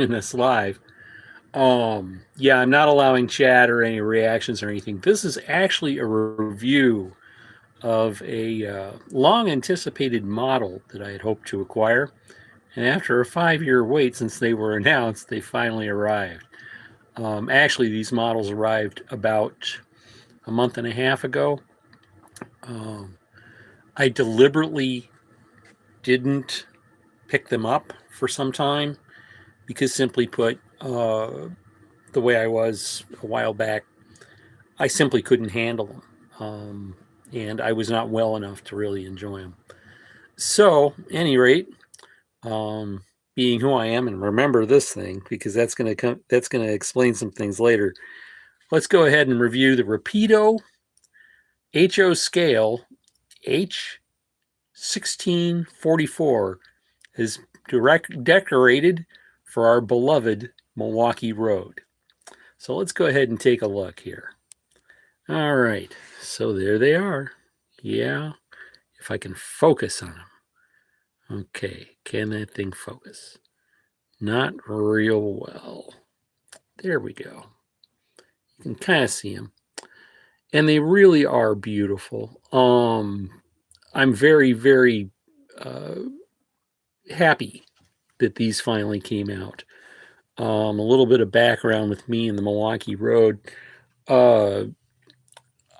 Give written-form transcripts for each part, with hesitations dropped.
in this live. Yeah, I'm not allowing chat or any reactions or anything. This is actually a review of a long anticipated model that I had hoped to acquire. And after a 5-year wait since they were announced, they finally arrived. Actually, these models arrived about a month and a half ago. Um, I deliberately didn't pick them up for some time because, simply put, the way I was a while back, I simply couldn't handle them. And I was not well enough to really enjoy them. So, at any rate, um, being who I am, and remember this thing because that's going to explain some things later. Let's go ahead and review the Rapido HO scale H16-44 is decorated for our beloved Milwaukee Road. So let's go ahead and take a look here. All right, so there they are. Yeah, if I can focus on them. Okay, can that thing focus? Not real well. There we go. You can kind of see them. And they really are beautiful. I'm very, very happy that these finally came out. A little bit of background with me and the Milwaukee Road.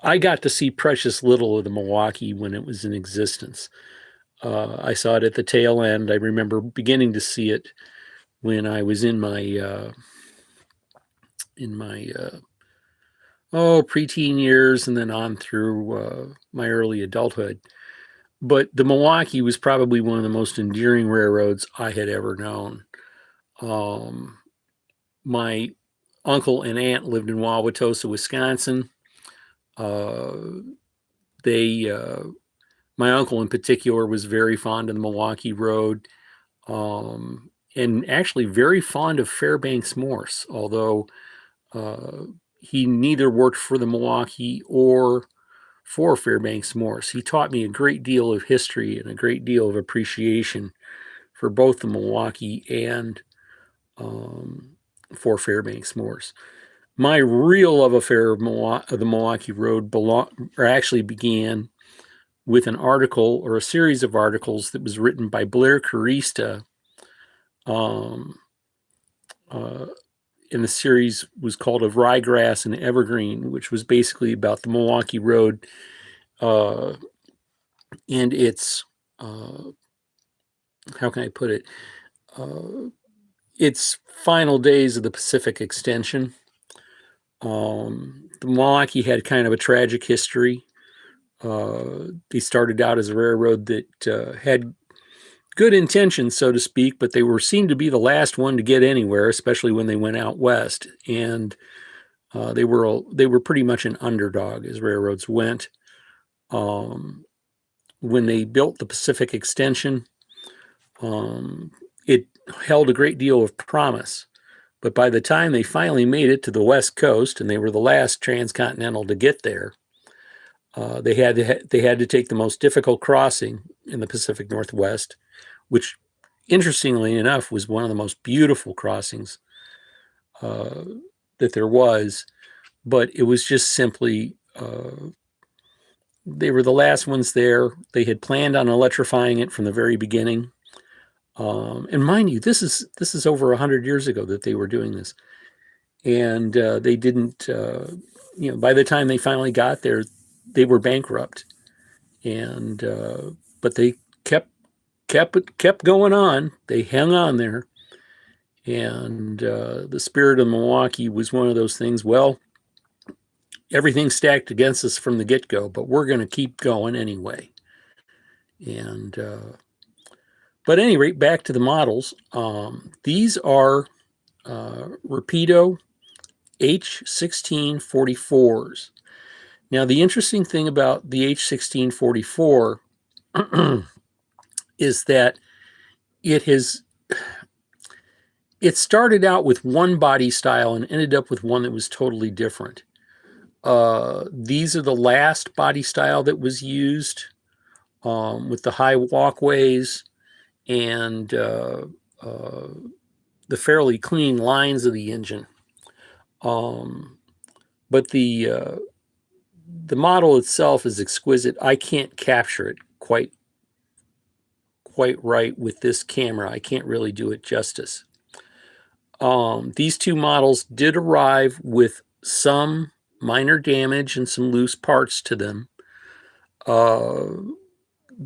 I got to see precious little of the Milwaukee when it was in existence. I saw it at the tail end. I remember beginning to see it when I was in my preteen years and then on through my early adulthood. But the Milwaukee was probably one of the most endearing railroads I had ever known. My uncle and aunt lived in Wauwatosa, Wisconsin. My uncle in particular was very fond of the Milwaukee Road, and actually very fond of Fairbanks Morse, although he neither worked for the Milwaukee or for Fairbanks Morse. He taught me a great deal of history and a great deal of appreciation for both the Milwaukee and for Fairbanks Morse. My real love affair of the Milwaukee Road actually began with an article or a series of articles that was written by Blair Carista. And the series was called Of Ryegrass and Evergreen, which was basically about the Milwaukee Road and its, how can I put it, its final days of the Pacific Extension. The Milwaukee had kind of a tragic history. They started out as a railroad that had good intentions, so to speak, but they seemed to be the last one to get anywhere, especially when they went out west. And they were pretty much an underdog as railroads went. When they built the Pacific Extension, it held a great deal of promise. But by the time they finally made it to the West Coast, and they were the last transcontinental to get there, they had to take the most difficult crossing in the Pacific Northwest, which, interestingly enough, was one of the most beautiful crossings that there was. But it was just simply they were the last ones there. They had planned on electrifying it from the very beginning. And mind you, this is over 100 years ago that they were doing this, and they didn't. By the time they finally got there, they were bankrupt, and but they kept going on. They hung on there, and the spirit of Milwaukee was one of those things. Well, everything's stacked against us from the get-go, but we're going to keep going anyway. And but at any rate, back to the models. These are Rapido H16-44s. Now, the interesting thing about the H16-44 is that it started out with one body style and ended up with one that was totally different. These are the last body style that was used with the high walkways and the fairly clean lines of the engine. But the model itself is exquisite. I can't capture it quite right with this camera. I can't really do it justice. These two models did arrive with some minor damage and some loose parts to them.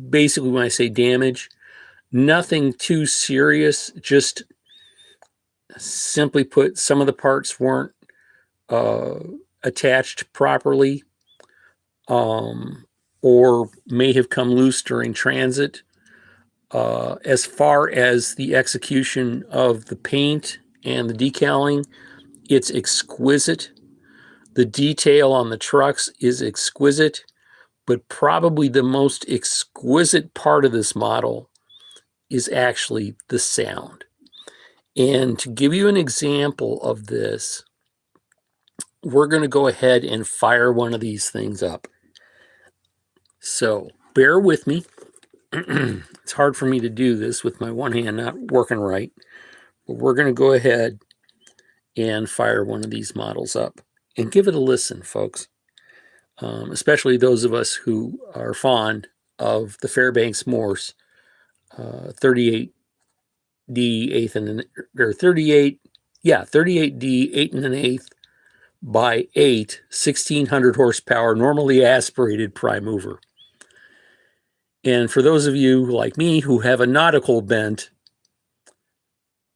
Basically, when I say damage, nothing too serious, just simply put, some of the parts weren't attached properly, or may have come loose during transit. As far as the execution of the paint and the decaling, it's exquisite. The detail on the trucks is exquisite, but probably the most exquisite part of this model is actually the sound. And to give you an example of this, we're going to go ahead and fire one of these things up. So bear with me. It's hard for me to do this with my one hand not working right, but we're going to go ahead and fire one of these models up and give it a listen, folks. Especially those of us who are fond of the Fairbanks Morse 38D 8 and or 38D 8 1/8 by 8 1600 horsepower normally aspirated prime mover. And for those of you like me who have a nautical bent,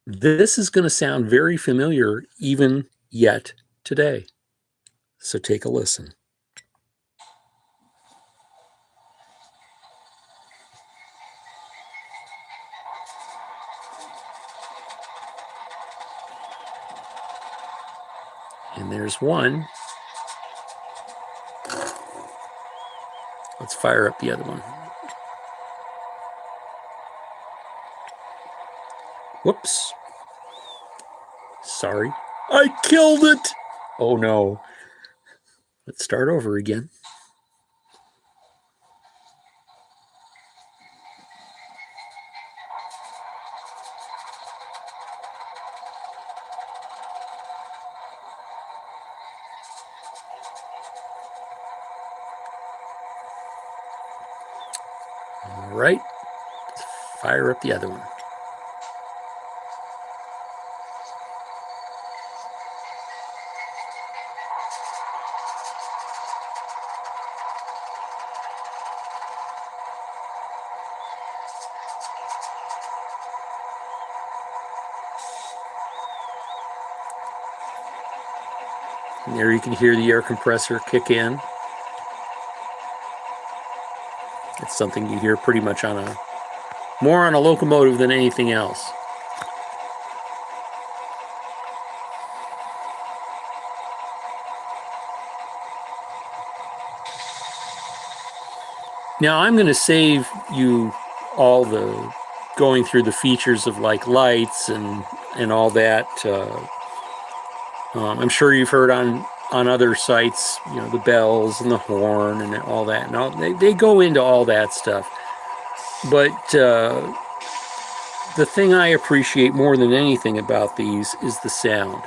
this is going to sound very familiar even yet today. So take a listen. And there's one. Let's fire up the other one. Whoops. Sorry. I killed it! Oh no. Let's start over again. All right. Let's fire up the other one. And there you can hear the air compressor kick in. It's something you hear pretty much more on a locomotive than anything else. Now I'm going to save you all the going through the features of like lights and all that. I'm sure you've heard on other sites, the bells and the horn and all that. And they go into all that stuff. But the thing I appreciate more than anything about these is the sound.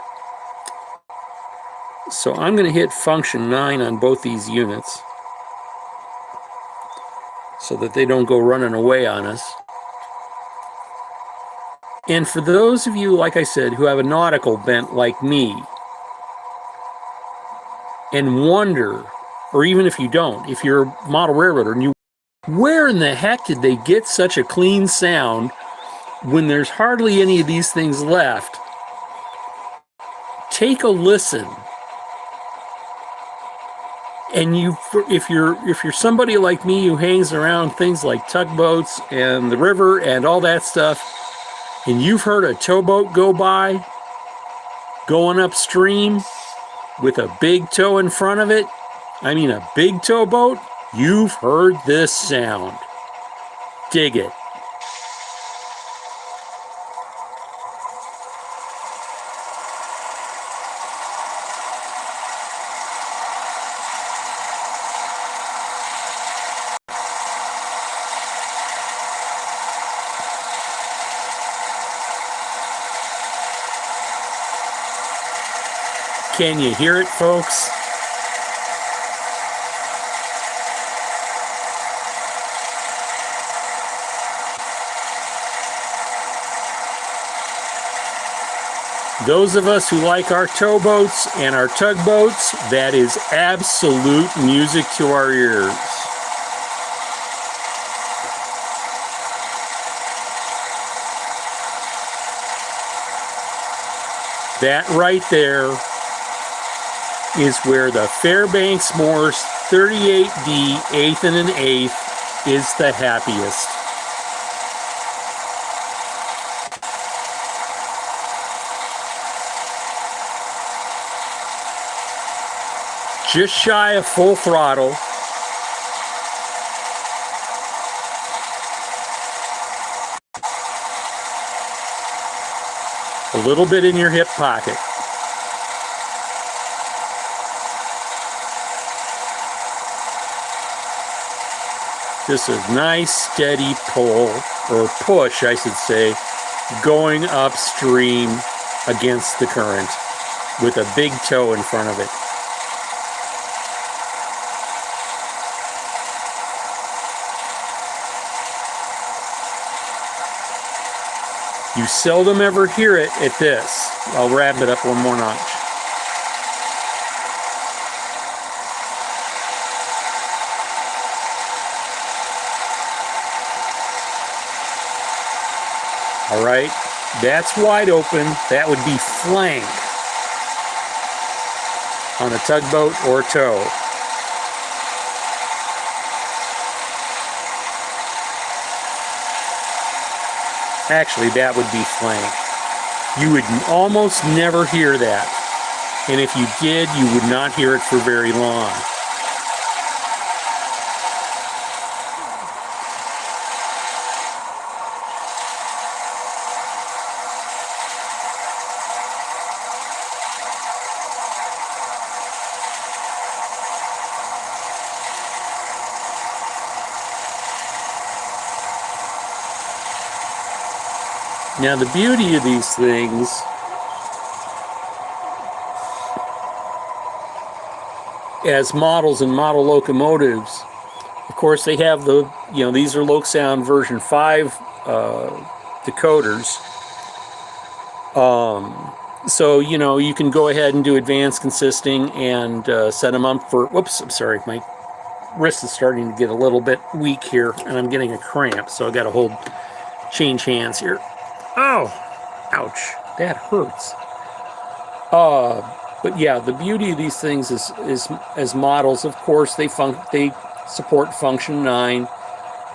So I'm going to hit function 9 on both these units so that they don't go running away on us. And for those of you, like I said, who have a nautical bent like me and wonder, or even if you don't, if you're a model railroader and where in the heck did they get such a clean sound when there's hardly any of these things left? Take a listen. And if you're somebody like me who hangs around things like tugboats and the river and all that stuff, and you've heard a towboat go by, going upstream with a big tow in front of it, I mean a big towboat, you've heard this sound. Dig it. Can you hear it, folks? Those of us who like our towboats and our tugboats, that is absolute music to our ears. That right there is where the Fairbanks Morse 38D 1/8 and 1/8 is the happiest. Just shy of full throttle. A little bit in your hip pocket. Just a nice steady pull, or push I should say, going upstream against the current with a big toe in front of it. You seldom ever hear it at this. I'll wrap it up one more notch. All right, that's wide open. That would be flank on a tugboat or tow. Actually, that would be flank. You would almost never hear that. And if you did, you would not hear it for very long. Now, the beauty of these things as models and model locomotives, of course, they have the, these are LoCSound version 5 decoders. So, you can go ahead and do advanced consisting and set them up for, whoops, I'm sorry, my wrist is starting to get a little bit weak here and I'm getting a cramp, so I got to change hands here. Oh, ouch, that hurts. But yeah, the beauty of these things is as models, of course, they support function 9,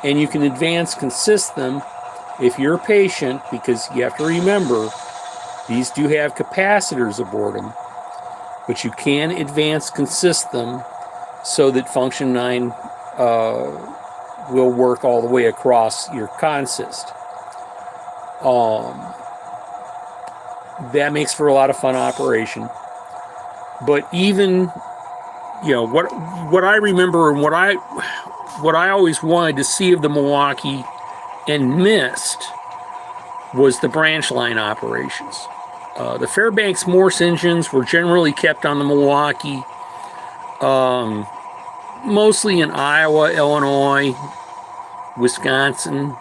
and you can advance consist them if you're patient, because you have to remember, these do have capacitors aboard them, but you can advance consist them so that function 9 will work all the way across your consist. That makes for a lot of fun operation. But even, what I remember and what I always wanted to see of the Milwaukee and missed was the branch line operations. The Fairbanks Morse engines were generally kept on the Milwaukee, mostly in Iowa, Illinois, Wisconsin,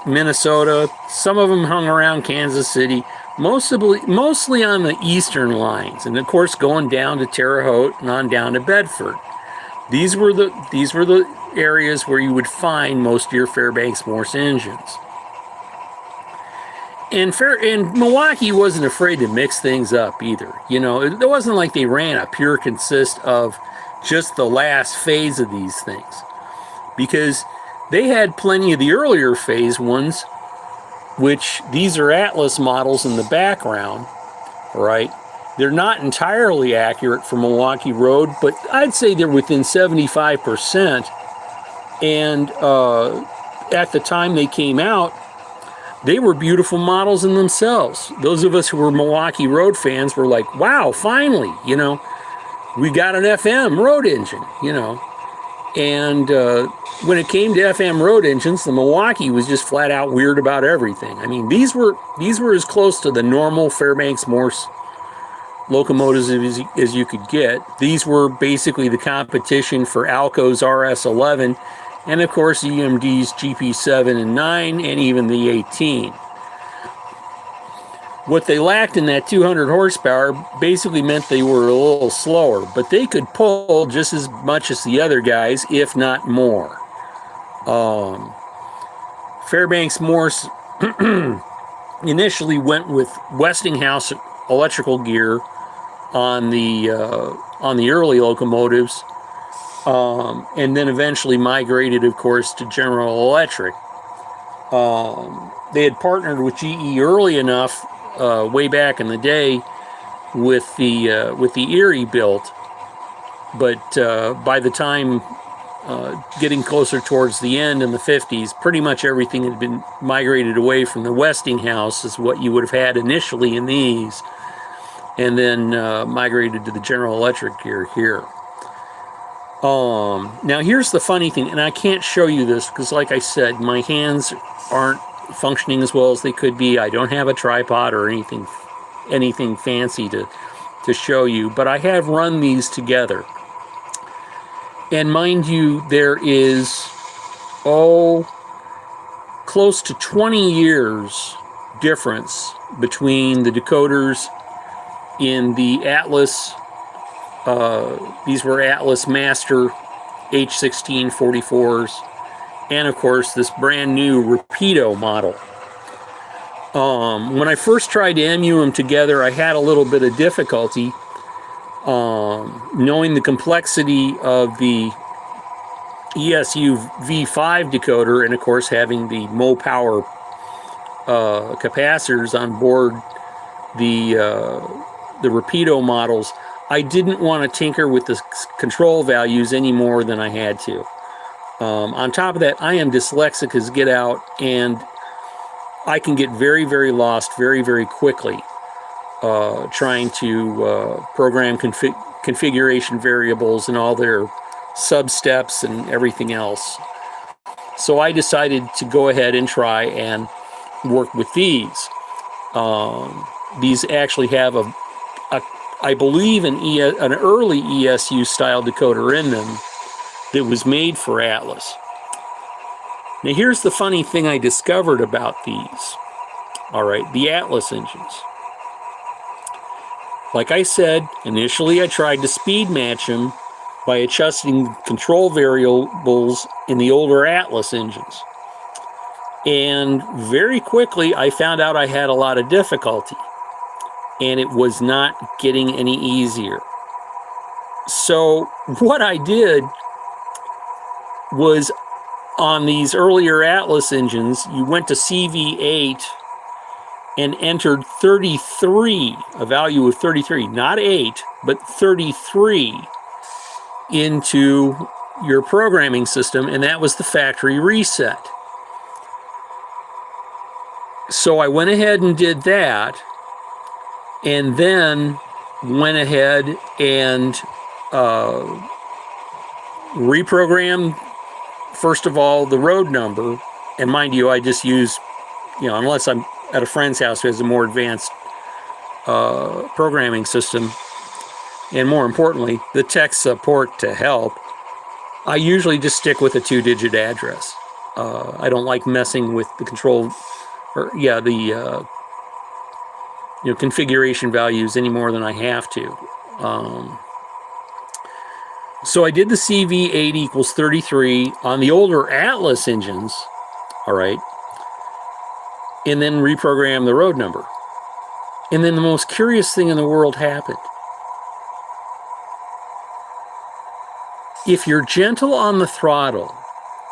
Minnesota. Some of them hung around Kansas City, mostly on the eastern lines, and of course going down to Terre Haute and on down to Bedford. These were the areas where you would find most of your Fairbanks Morse engines. And Milwaukee wasn't afraid to mix things up either. It wasn't like they ran a pure consist of just the last phase of these things, because they had plenty of the earlier phase ones, which these are Atlas models in the background, right? They're not entirely accurate for Milwaukee Road, but I'd say they're within 75%. And at the time they came out, they were beautiful models in themselves. Those of us who were Milwaukee Road fans were like, wow, finally, we got an FM road engine, And when it came to FM road engines, the Milwaukee was just flat out weird about everything. I mean, these were as close to the normal Fairbanks Morse locomotives as you could get. These were basically the competition for Alco's RS11, and of course EMD's GP7 and 9, and even the 18. What they lacked in that 200 horsepower basically meant they were a little slower, but they could pull just as much as the other guys, if not more. Fairbanks Morse initially went with Westinghouse electrical gear on the early locomotives, and then eventually migrated, of course, to General Electric. They had partnered with GE early enough, way back in the day, with the Erie built, but by the time getting closer towards the end in the 50s, pretty much everything had been migrated away from the Westinghouse, is what you would have had initially in these, and then migrated to the General Electric gear here. Now here's the funny thing, and I can't show you this because, like I said, my hands aren't functioning as well as they could be. I don't have a tripod or anything fancy to show you, but I have run these together. And mind you, there is, close to 20 years difference between the decoders in the Atlas. These were Atlas Master H16-44s, and of course this brand new Rapido model. When I first tried to emu them together, I had a little bit of difficulty knowing the complexity of the ESU V5 decoder, and of course having the Mo Power capacitors on board the Rapido models. I didn't want to tinker with the control values any more than I had to. On top of that, I am dyslexic as get out, and I can get very, very lost very, very quickly trying to program configuration variables and all their sub-steps and everything else. So I decided to go ahead and try and work with these. These actually have I believe an early ESU style decoder in them that was made for Atlas. Now here's the funny thing I discovered about these. All right, the Atlas engines. Like I said, initially I tried to speed match them by adjusting control variables in the older Atlas engines. And very quickly I found out I had a lot of difficulty, and it was not getting any easier. So what I did was, on these earlier Atlas engines, you went to CV8 and entered 33, a value of 33, not 8, but 33 into your programming system, and that was the factory reset. So I went ahead and did that, and then went ahead and reprogrammed, first of all, the road number. And mind you, I just use, unless I'm at a friend's house who has a more advanced programming system, and more importantly, the tech support to help, I usually just stick with a 2-digit address. I don't like messing with the control, configuration values any more than I have to. So I did the CV8 equals 33 on the older Atlas engines, all right, and then reprogrammed the road number. And then the most curious thing in the world happened. If you're gentle on the throttle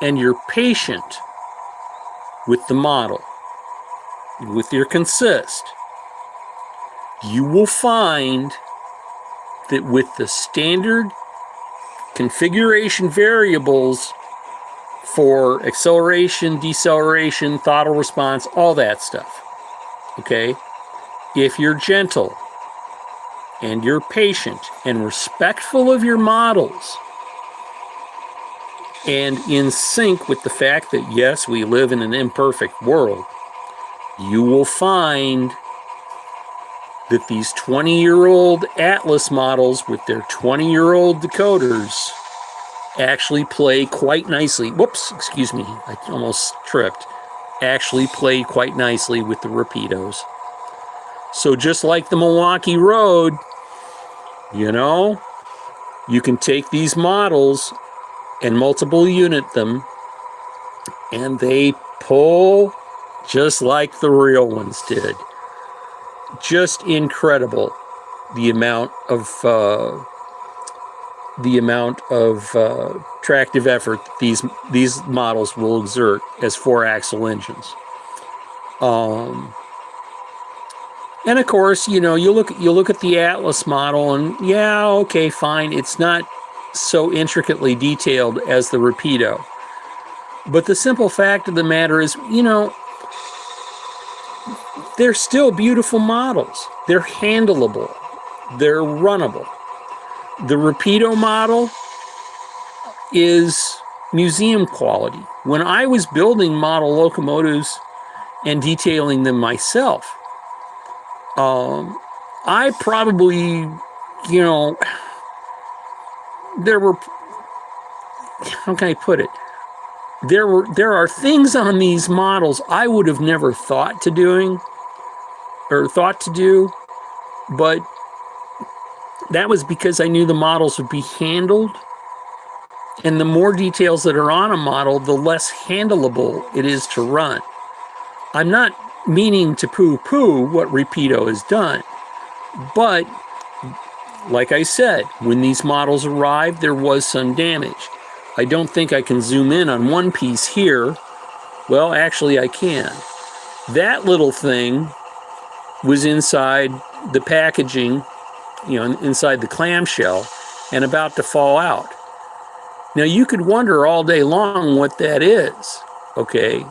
and you're patient with the model, with your consist, you will find that with the standard configuration variables for acceleration, deceleration, throttle response, all that stuff, okay? If you're gentle and you're patient and respectful of your models, And in sync with the fact that, yes, we live in an imperfect world, you will find that these 20-year-old Atlas models with their 20-year-old decoders actually play quite nicely. Whoops, excuse me, I almost tripped. Actually play quite nicely with the Rapidos. So just like the Milwaukee Road, you know, you can take these models and multiple unit them, and they pull just like the real ones did. Just incredible, the amount of tractive effort these models will exert as 4-axle engines. And of course, you know, you look at the Atlas model, and yeah, okay, fine, it's not so intricately detailed as the Rapido. But the simple fact of the matter is, you know, they're still beautiful models. They're handleable. They're runnable. The Rapido model is museum quality. When I was building model locomotives and detailing them myself, I probably, you know, there were, how can I put it? There are things on these models I would have never thought to do, but that was because I knew the models would be handled, and the more details that are on a model, the less handleable it is to run. I'm not meaning to poo-poo what Rapido has done, but like I said, when these models arrived, there was some damage. I don't think I can zoom in on one piece here. Well, actually I can. That little thing was inside the packaging, you know, inside the clamshell, and about to fall out. Now you could wonder all day long what that is, okay?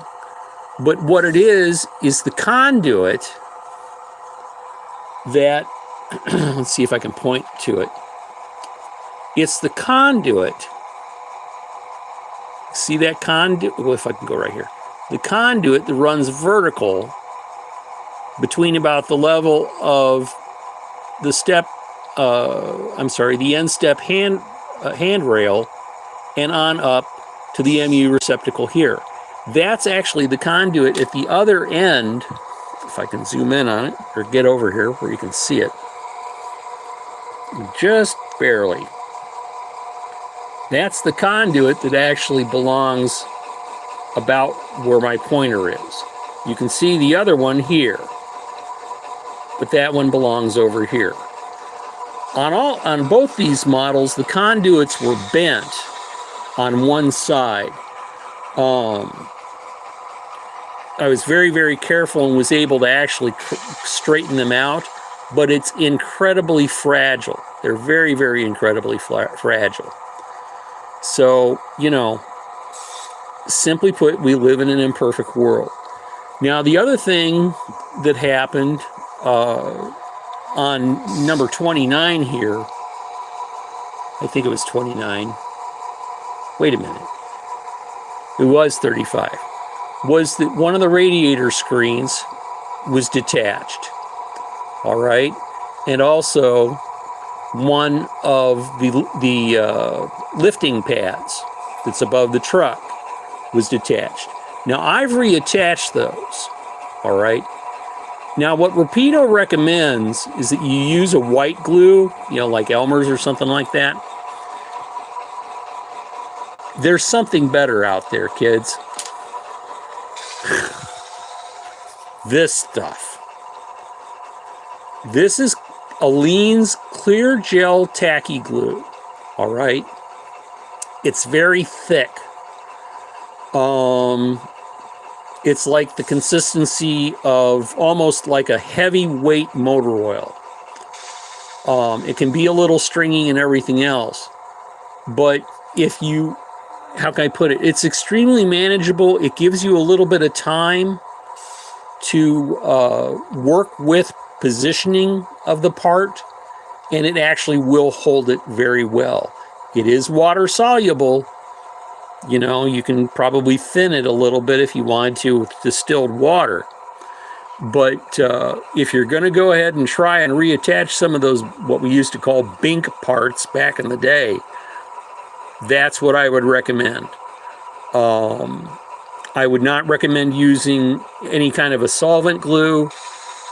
But what it is the conduit that, let's see if I can point to it. It's the conduit. See that conduit? Well, if I can go right here. The conduit that runs vertical between about the level of the step, the end step handrail and on up to the MU receptacle here. That's actually the conduit at the other end, if I can zoom in on it, or get over here where you can see it. Just barely. That's the conduit that actually belongs about where my pointer is. You can see the other one here, but that one belongs over here. On both these models, the conduits were bent on one side. I was very, very careful and was able to actually straighten them out, but it's incredibly fragile. They're very, very incredibly fragile. So, you know, simply put, we live in an imperfect world. Now, the other thing that happened on number 29 here, I think it was 29. Wait a minute. It was 35. Was that one of the radiator screens was detached. All right. And also one of the lifting pads that's above the truck was detached. Now I've reattached those. All right. Now what Rapido recommends is that you use a white glue, you know, like Elmer's or something like that. There's something better out there, kids. This stuff. This is Aleene's Clear Gel Tacky Glue. All right. It's very thick. It's like the consistency of almost like a heavyweight motor oil. It can be a little stringy and everything else. But if you, how can I put it? It's extremely manageable. It gives you a little bit of time to work with positioning of the part, and it actually will hold it very well. It is water soluble, You know, you can probably thin it a little bit if you wanted to with distilled water. But if you're going to go ahead and try and reattach some of those, what we used to call bink parts back in the day, that's what I would recommend. I would not recommend using any kind of a solvent glue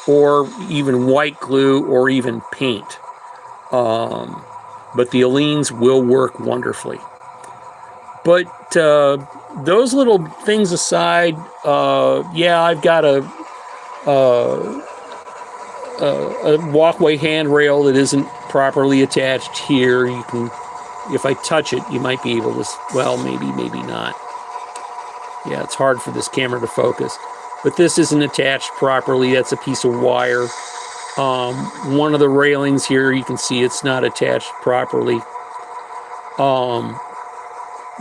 or even white glue or even paint. But the Aleenes will work wonderfully. But those little things aside, yeah, I've got a walkway handrail that isn't properly attached here. You can, if I touch it, you might be able to, well, maybe not. Yeah, it's hard for this camera to focus. But this isn't attached properly. That's a piece of wire. One of the railings here, you can see it's not attached properly.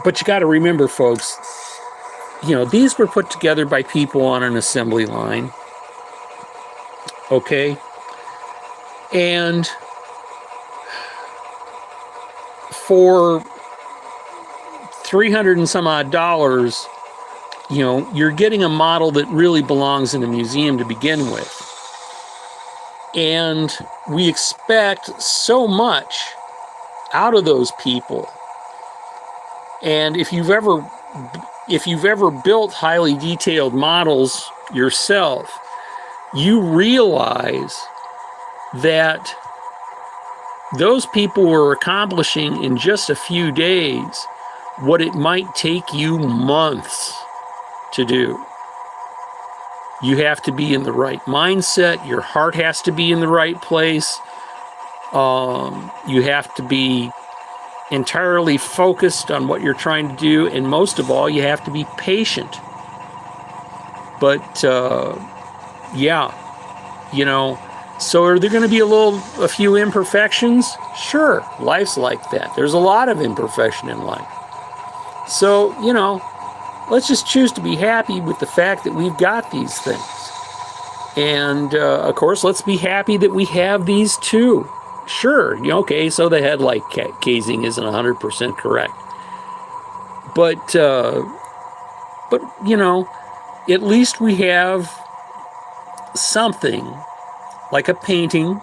But you got to remember, folks, you know, these were put together by people on an assembly line. Okay? And for $300 and some odd, you know, you're getting a model that really belongs in a museum to begin with. And we expect so much out of those people. And if you've ever built highly detailed models yourself, you realize that those people were accomplishing in just a few days what it might take you months to do. You have to be in the right mindset. Your heart has to be in the right place. You have to be entirely focused on what you're trying to do, and most of all, you have to be patient. But yeah, you know, so are there going to be a few imperfections? Sure, life's like that. There's a lot of imperfection in life. So, you know, let's just choose to be happy with the fact that we've got these things. And of course, let's be happy that we have these too. Sure, okay, so the headlight casing isn't 100% correct. But you know, at least we have something like a painting.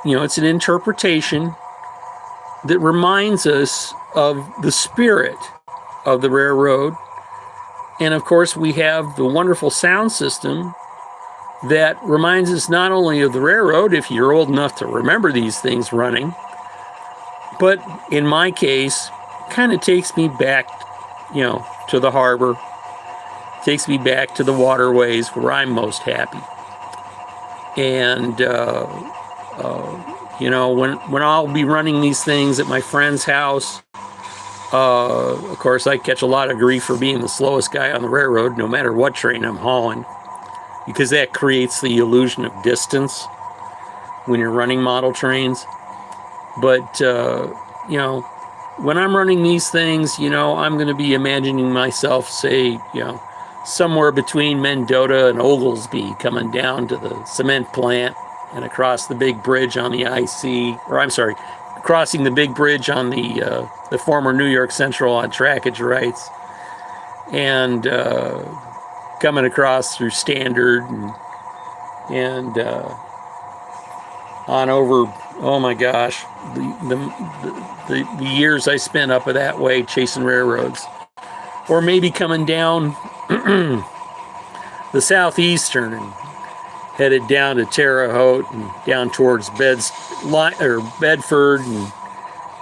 You know, it's an interpretation that reminds us of the spirit of the railroad. And of course, we have the wonderful sound system that reminds us not only of the railroad, if you're old enough to remember these things running, but in my case, kind of takes me back, you know, to the harbor, takes me back to the waterways where I'm most happy. And, you know, when I'll be running these things at my friend's house, of course, I catch a lot of grief for being the slowest guy on the railroad, no matter what train I'm hauling, because that creates the illusion of distance when you're running model trains. But, you know, when I'm running these things, you know, I'm going to be imagining myself, say, you know, somewhere between Mendota and Oglesby, coming down to the cement plant and across the big bridge on the IC, or I'm sorry, crossing the big bridge on the former New York Central on trackage rights, and coming across through Standard and on over, oh my gosh, the years I spent up that way chasing railroads. Or maybe coming down the southeastern and headed down to Terre Haute and down towards Bedford and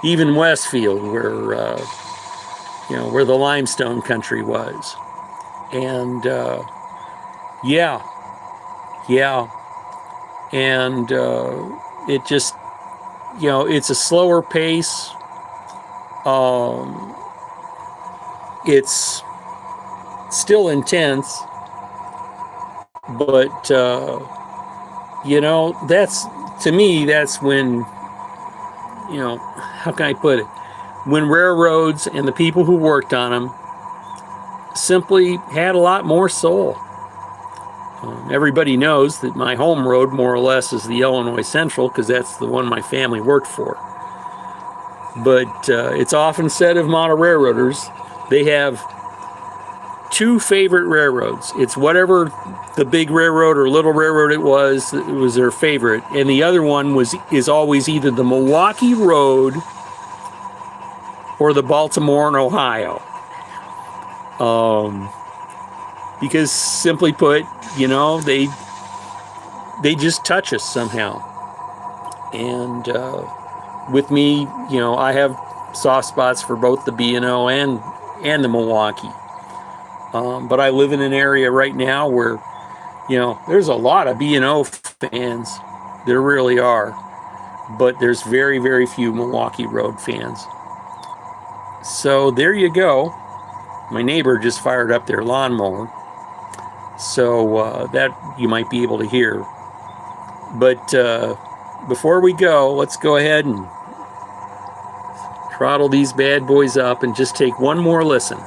even Westfield, where you know, where the limestone country was. And yeah, and it just, you know, it's a slower pace. It's still intense, but you know, to me, that's when, you know, how can I put it? When railroads and the people who worked on them simply had a lot more soul. Everybody knows that my home road, more or less, is the Illinois Central, because that's the one my family worked for. But it's often said of model railroaders They have two favorite railroads. It's whatever the big railroad or little railroad it was their favorite, and the other one is always either the Milwaukee Road or the Baltimore and Ohio. Because simply put, you know, they just touch us somehow. And with me, you know, I have soft spots for both the B&O and the Milwaukee. But I live in an area right now where, you know, there's a lot of B&O fans. There really are. But there's very, very few Milwaukee Road fans. So there you go. My neighbor just fired up their lawnmower. So that you might be able to hear. But before we go, let's go ahead and throttle these bad boys up and just take one more listen.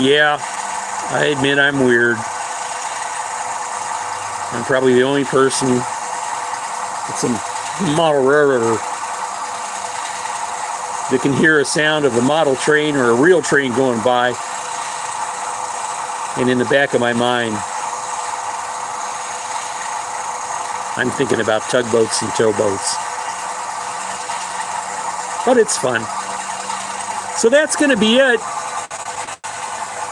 Yeah, I admit I'm weird. I'm probably the only person that's a model railroader that can hear a sound of a model train or a real train going by, and in the back of my mind, I'm thinking about tugboats and towboats. But it's fun. So that's going to be it.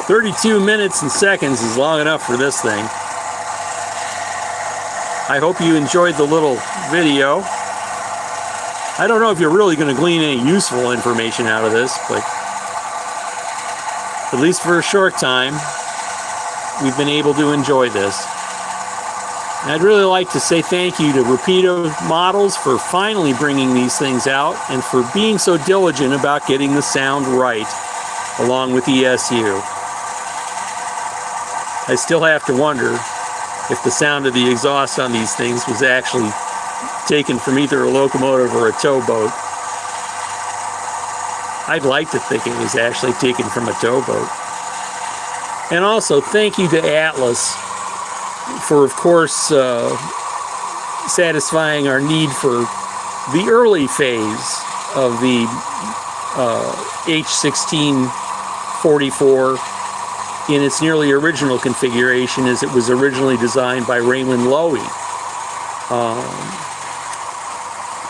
32 minutes and seconds is long enough for this thing. I hope you enjoyed the little video. I don't know if you're really going to glean any useful information out of this, but at least for a short time, we've been able to enjoy this. And I'd really like to say thank you to Rapido Models for finally bringing these things out and for being so diligent about getting the sound right, along with ESU. I still have to wonder if the sound of the exhaust on these things was actually taken from either a locomotive or a towboat. I'd like to think it was actually taken from a towboat. And also, thank you to Atlas for, of course, satisfying our need for the early phase of the H16-44 in its nearly original configuration as it was originally designed by Raymond Loewy.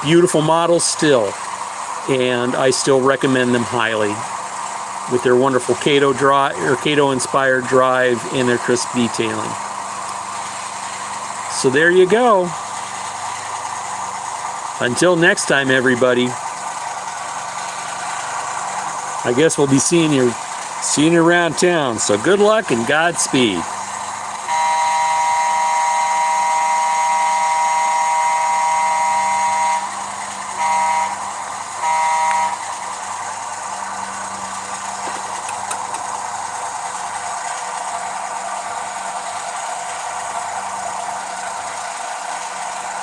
Beautiful models still, and I still recommend them highly with their wonderful Cato-inspired drive and their crisp detailing. So there you go. Until next time, everybody. I guess we'll be seeing you around town. So good luck and Godspeed.